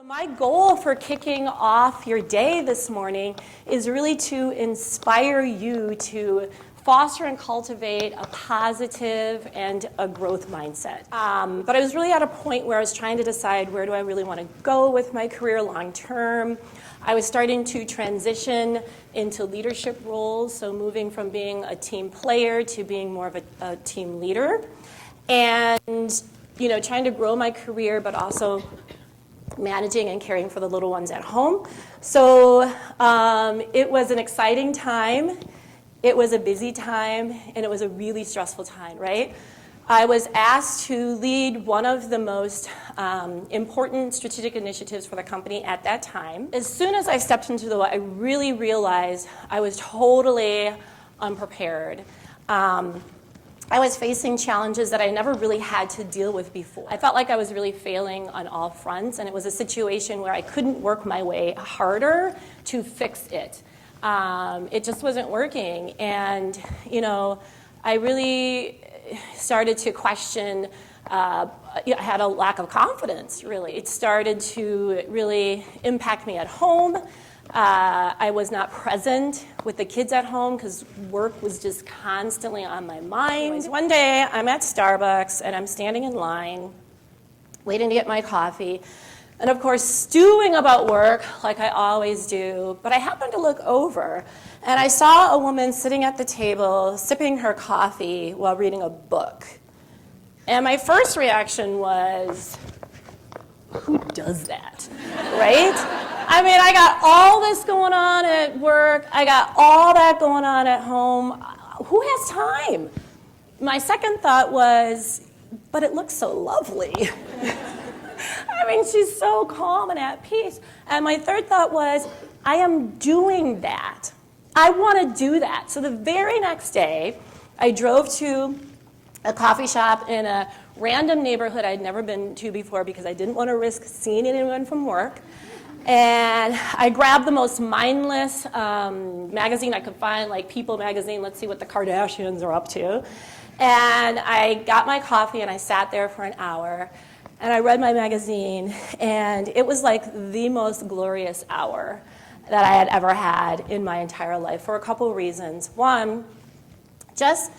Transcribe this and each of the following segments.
My goal for kicking off your day this morning is really to inspire you to foster and cultivate a positive and a growth mindset. But I was really at a point where I was trying to decide, where do I really want to go with my career long term? I was starting to transition into leadership roles, so moving from being a team player to being more of a team leader. And, trying to grow my career, but also managing and caring for the little ones at home. So it was an exciting time. It was a busy time, and it was a really stressful time, right? I was asked to lead one of the most important strategic initiatives for the company at that time. As soon as I stepped into the role, I really realized I was totally unprepared. I was facing challenges that I never really had to deal with before. I felt like I was really failing on all fronts, and it was a situation where I couldn't work my way harder to fix it. It just wasn't working, and I really started to question. I had a lack of confidence, really. It started to really impact me at home. I was not present with the kids at home because work was just constantly on my mind. Anyways, one day, I'm at Starbucks, and I'm standing in line, waiting to get my coffee, and of course, stewing about work like I always do. But I happened to look over, and I saw a woman sitting at the table, sipping her coffee while reading a book. And my first reaction was, who does that, right? I mean, I got all this going on at work. I got all that going on at home. Who has time? My second thought was, but it looks so lovely. I mean, she's so calm and at peace. And my third thought was, I am doing that. I want to do that. So the very next day, I drove to a coffee shop in a random neighborhood I'd never been to before because I didn't want to risk seeing anyone from work. And I grabbed the most mindless magazine I could find, like People magazine, let's see what the Kardashians are up to. And I got my coffee and I sat there for an hour and I read my magazine, and it was like the most glorious hour that I had ever had in my entire life for a couple reasons. One, just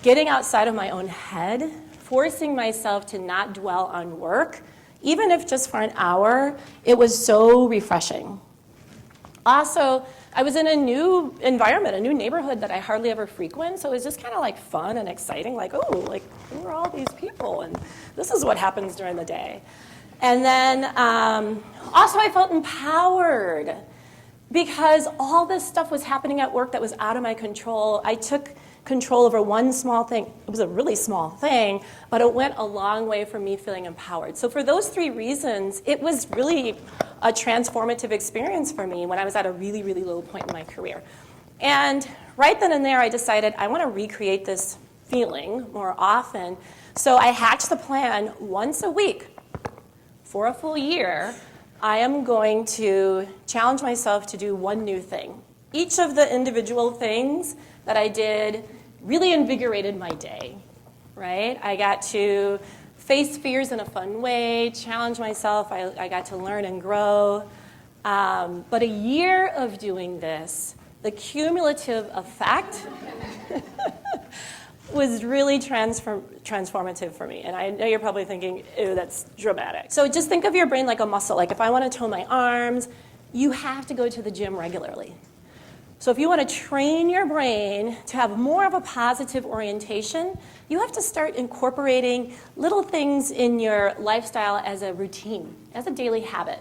getting outside of my own head, forcing myself to not dwell on work, even if just for an hour, it was so refreshing. Also, I was in a new environment, a new neighborhood that I hardly ever frequent, so it was just kind of like fun and exciting, like, oh, like, who are all these people? And this is what happens during the day. And then also I felt empowered because all this stuff was happening at work that was out of my control. I took control over one small thing. It was a really small thing, but it went a long way for me feeling empowered. So for those three reasons, it was really a transformative experience for me when I was at a really, really low point in my career. And right then and there, I decided I want to recreate this feeling more often. So I hatched the plan once a week for a full year. I am going to challenge myself to do one new thing. Each of the individual things that I did really invigorated my day, right? I got to face fears in a fun way, challenge myself. I got to learn and grow. But a year of doing this, the cumulative effect was really transformative for me. And I know you're probably thinking, ew, that's dramatic. So just think of your brain like a muscle. Like if I want to tone my arms, you have to go to the gym regularly. So if you want to train your brain to have more of a positive orientation, you have to start incorporating little things in your lifestyle as a routine, as a daily habit.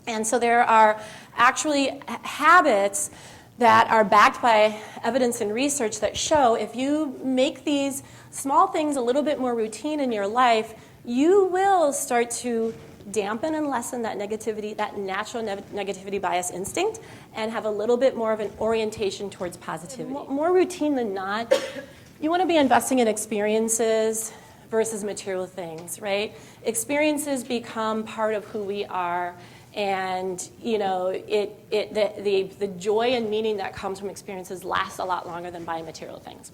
And so there are actually habits that are backed by evidence and research that show if you make these small things a little bit more routine in your life, you will start to dampen and lessen that negativity, that natural negativity bias instinct, and have a little bit more of an orientation towards positivity. More routine than not, you want to be investing in experiences versus material things, right? Experiences become part of who we are, and the joy and meaning that comes from experiences lasts a lot longer than buying material things.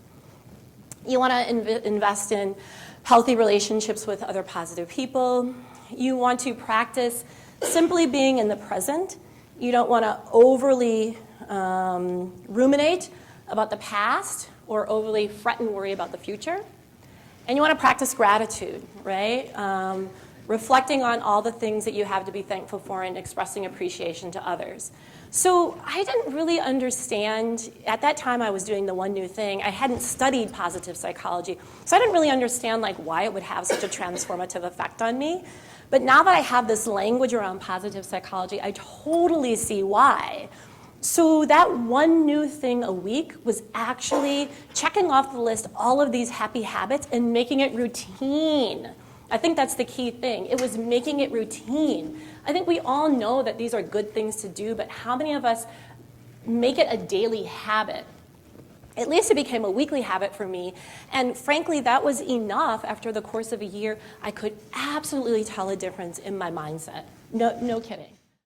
You want to invest in healthy relationships with other positive people. You want to practice simply being in the present. You don't want to overly ruminate about the past or overly fret and worry about the future. And you want to practice gratitude, right? Reflecting on all the things that you have to be thankful for and expressing appreciation to others. So I didn't really understand, at that time I was doing the one new thing, I hadn't studied positive psychology, so I didn't really understand why it would have such a transformative effect on me. But now that I have this language around positive psychology, I totally see why. So that one new thing a week was actually checking off the list all of these happy habits and making it routine. I think that's the key thing. It was making it routine. I think we all know that these are good things to do, but how many of us make it a daily habit? At least it became a weekly habit for me. And frankly, that was enough. After the course of a year, I could absolutely tell a difference in my mindset. No kidding.